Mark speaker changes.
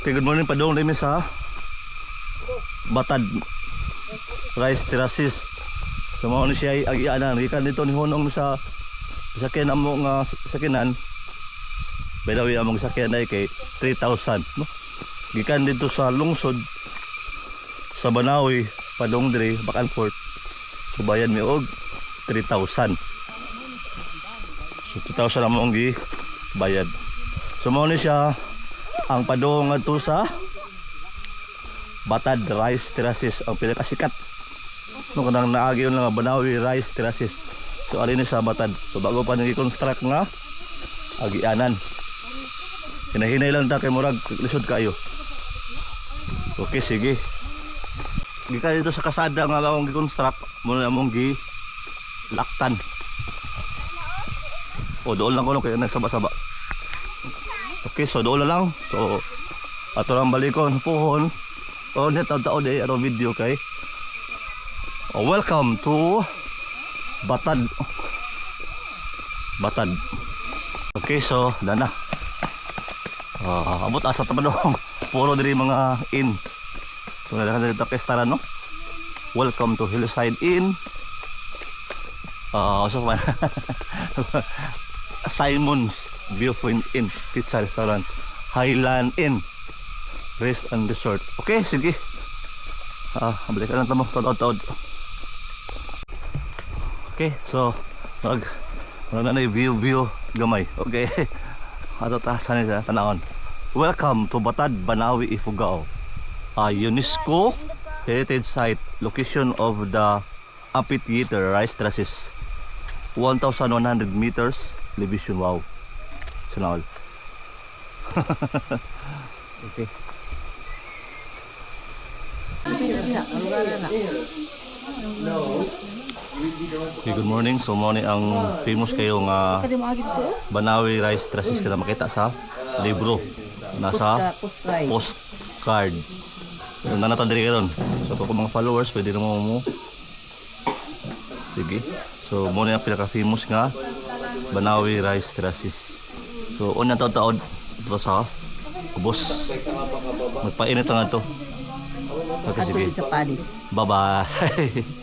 Speaker 1: Okay, good morning padong demi sa Batad Rice Terraces. So mao ni siya agianan gikan dito ni Honong sa sakyan amo nga sakyanan. Bedawi among sakyan ay kay 3,000 no. Gikan dito sa lungsod sa Banawi padong dire Bacanfort. So bayan mi og 3,000. So 2,000 among gi bayad. So mao ni siya ang padong ngadto sa Batad Rice Terraces, ang pinakasikat no kanang naagi yun lang Banawi Rice Terraces. So ali ni sa Batad. So bago pa nang i-construct nga agianan. Hinahinay lang ta kay murag lisod kayo. Okay, sige. Gikan dito sa kasada nga akong gi-construct, muna among gi laktan. O doon lang ko kaya nagsaba-saba. Okay, so doon lang. So ato lang balikon pohon. Oh, net taon eh ano video kay. Welcome to Batad. Batad. Okay, so dana. Abot asa sa padong. Puro diri mga inn. So nalakan dito pestaran no. Welcome to Hillside Inn. Also man. Simon's Viewpoint Inn, Pizza Restaurant, Highland Inn, Rest and Resort. Okay, sige. Balikan lang tamo taod-taod. Okay, so mag na view gamay. Okay. Ato ta sana sa tanawon. Welcome to Batad, Banawi, Ifugao. UNESCO Heritage Site, location of the amphitheater Rice Terraces. 1,100 meters elevation. Wow. Sunol. Okay. Okay, good morning. So morning ang famous kayo nga Banawi Rice Terraces kada makita sa libro nasa postcard. So nanatan diri karon. So kung mga followers pwede na mo. Sige. So morning ang pinaka famous nga Banawi Rice Terraces. So unang taon ito sa ubos. Magpainit lang ito. Okay, sige. Bye bye.